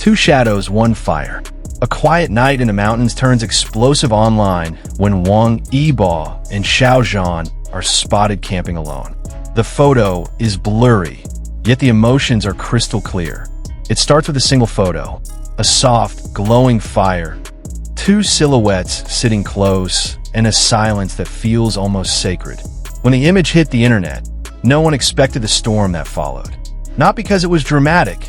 Two shadows, one fire. A quiet night in the mountains turns explosive online when Wang, Yibo, and Xiao Zhan are spotted camping alone. The photo is blurry, yet the emotions are crystal clear. It starts with a single photo, a soft, glowing fire, two silhouettes sitting close, and a silence that feels almost sacred. When the image hit the internet, no one expected the storm that followed. Not because it was dramatic.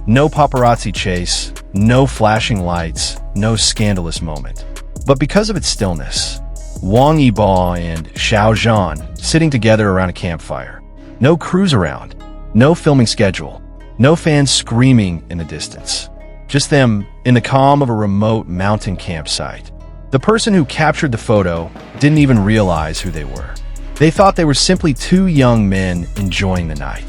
No paparazzi chase, no flashing lights, no scandalous moment. But because of its stillness. Wang, Yibo, and Xiao Zhan sitting together around a campfire. No crews around, no filming schedule, no fans screaming in the distance. Just them in the calm of a remote mountain campsite. The person who captured the photo didn't even realize who they were. They thought they were simply two young men enjoying the night.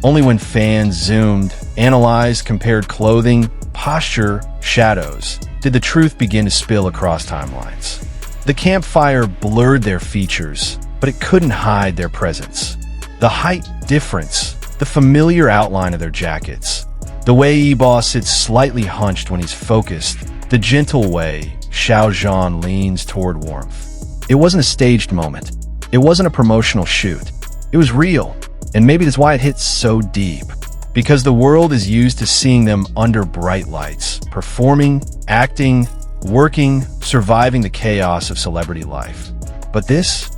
Only when fans zoomed, analyzed, compared clothing, posture, shadows, did the truth begin to spill across timelines. The campfire blurred their features, but it couldn't hide their presence. The height difference, the familiar outline of their jackets, the way Yibo sits slightly hunched when he's focused, the gentle way Xiao Zhan leans toward warmth. It wasn't a staged moment. It wasn't a promotional shoot. It was real. And maybe that's why it hits so deep. Because the world is used to seeing them under bright lights, performing, acting, working, surviving the chaos of celebrity life. But this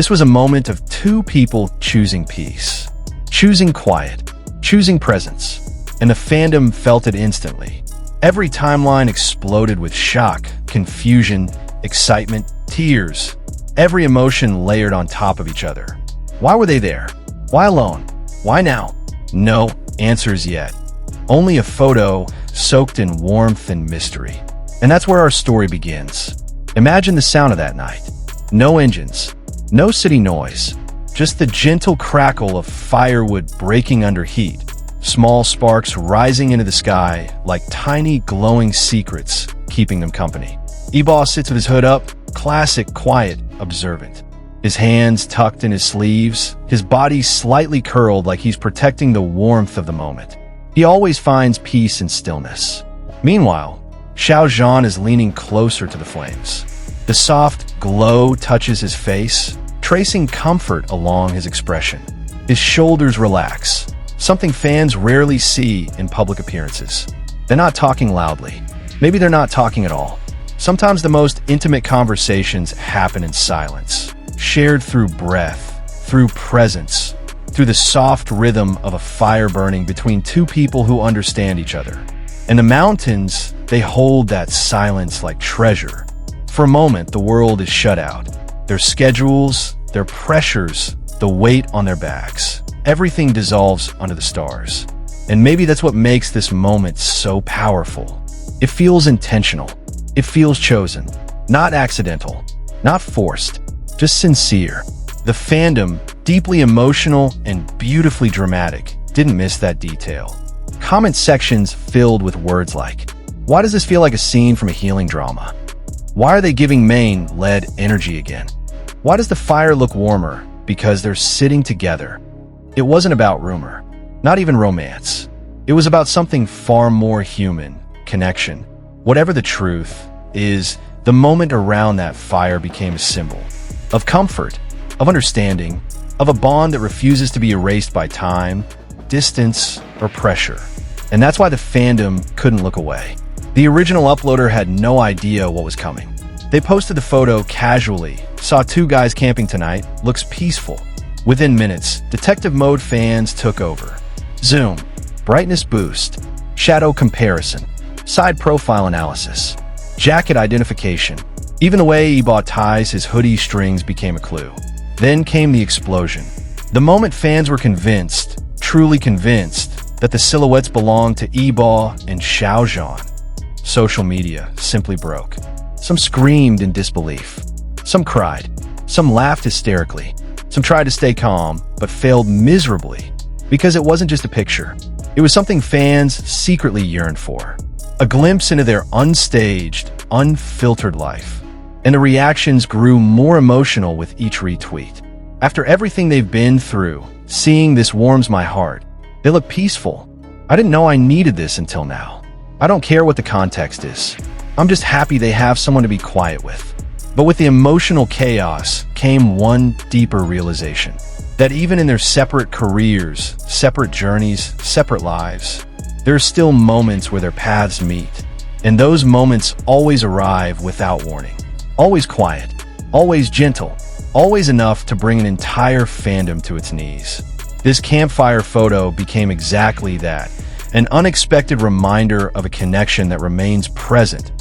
was a moment of two people choosing peace, choosing quiet, choosing presence. And the fandom felt it instantly. Every timeline exploded with shock, confusion, excitement, tears. Every emotion layered on top of each other. Why were they there? Why alone? Why now? No answers yet. Only a photo soaked in warmth and mystery. And that's where our story begins. Imagine the sound of that night. No engines, no city noise, just the gentle crackle of firewood breaking under heat, small sparks rising into the sky like tiny glowing secrets keeping them company. Yibo sits with his hood up, classic, quiet, observant. His hands tucked in his sleeves, his body slightly curled like he's protecting the warmth of the moment. He always finds peace in stillness. Meanwhile, Xiao Zhan is leaning closer to the flames. The soft glow touches his face, tracing comfort along his expression. His shoulders relax, something fans rarely see in public appearances. They're not talking loudly. Maybe they're not talking at all. Sometimes the most intimate conversations happen in silence. Shared through breath, through presence, through the soft rhythm of a fire burning between two people who understand each other. And the mountains, they hold that silence like treasure. For a moment, the world is shut out. Their schedules, their pressures, the weight on their backs. Everything dissolves under the stars. And maybe that's what makes this moment so powerful. It feels intentional. It feels chosen. Not accidental. Not forced. Just sincere. The fandom, deeply emotional and beautifully dramatic, didn't miss that detail. Comment sections filled with words like, "Why does this feel like a scene from a healing drama? Why are they giving Maine lead energy again? Why does the fire look warmer? Because they're sitting together." It wasn't about rumor, not even romance. It was about something far more human, connection. Whatever the truth is, the moment around that fire became a symbol. Of comfort, of understanding, of a bond that refuses to be erased by time, distance, or pressure. And that's why the fandom couldn't look away. The original uploader had no idea what was coming. They posted the photo casually, saw two guys camping tonight, looks peaceful. Within minutes, detective mode fans took over. Zoom, brightness boost, shadow comparison, side profile analysis, jacket identification. Even the way Yibo ties his hoodie strings became a clue. Then came the explosion. The moment fans were convinced, truly convinced, that the silhouettes belonged to Yibo and Xiao Zhan. Social media simply broke. Some screamed in disbelief. Some cried. Some laughed hysterically. Some tried to stay calm, but failed miserably. Because it wasn't just a picture. It was something fans secretly yearned for. A glimpse into their unstaged, unfiltered life. And the reactions grew more emotional with each retweet. After everything they've been through, seeing this warms my heart. They look peaceful. I didn't know I needed this until now. I don't care what the context is. I'm just happy they have someone to be quiet with. But with the emotional chaos came one deeper realization. That even in their separate careers, separate journeys, separate lives, there are still moments where their paths meet. And those moments always arrive without warning. Always quiet, always gentle, always enough to bring an entire fandom to its knees. This campfire photo became exactly that, an unexpected reminder of a connection that remains present,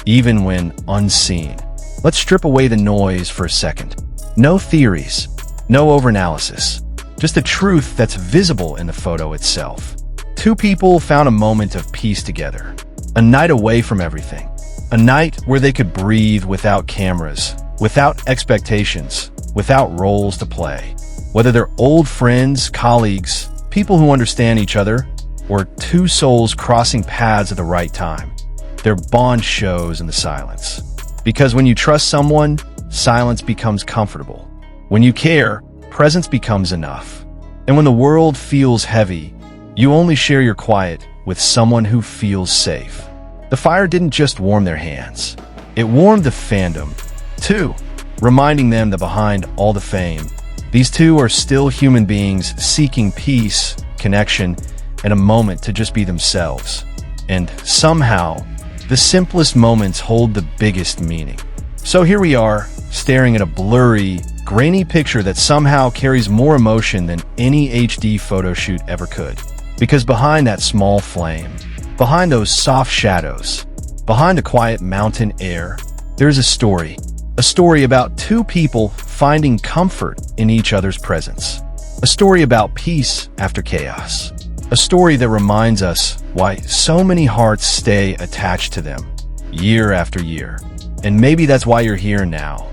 even when unseen. Let's strip away the noise for a second. No theories, no overanalysis, just the truth that's visible in the photo itself. Two people found a moment of peace together, a night away from everything, a night where they could breathe without cameras, without expectations, without roles to play. Whether they're old friends, colleagues, people who understand each other, or two souls crossing paths at the right time, their bond shows in the silence. Because when you trust someone, silence becomes comfortable. When you care, presence becomes enough. And when the world feels heavy, you only share your quiet with someone who feels safe. The fire didn't just warm their hands. It warmed the fandom, too, reminding them that behind all the fame, these two are still human beings seeking peace, connection, and a moment to just be themselves. And somehow, the simplest moments hold the biggest meaning. So here we are, staring at a blurry, grainy picture that somehow carries more emotion than any HD photo shoot ever could. Because behind that small flame, behind those soft shadows, behind the quiet mountain air, there's a story. A story about two people finding comfort in each other's presence. A story about peace after chaos. A story that reminds us why so many hearts stay attached to them, year after year. And maybe that's why you're here now.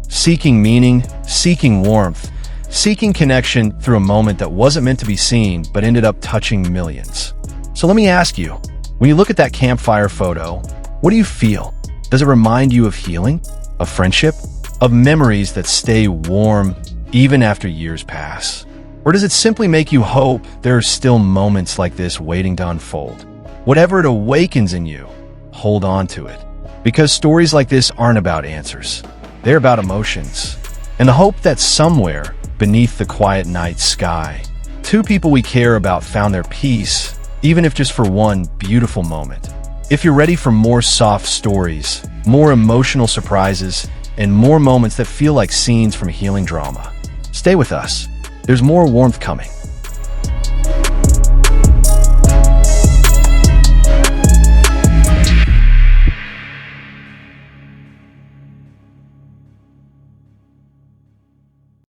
Seeking meaning, seeking warmth, seeking connection through a moment that wasn't meant to be seen but ended up touching millions. So let me ask you, when you look at that campfire photo, what do you feel? Does it remind you of healing? Of friendship? Of memories that stay warm even after years pass? Or does it simply make you hope there are still moments like this waiting to unfold? Whatever it awakens in you, hold on to it. Because stories like this aren't about answers. They're about emotions. And the hope that somewhere beneath the quiet night sky, two people we care about found their peace, even if just for one beautiful moment. If you're ready for more soft stories, more emotional surprises, and more moments that feel like scenes from healing drama, stay with us. There's more warmth coming.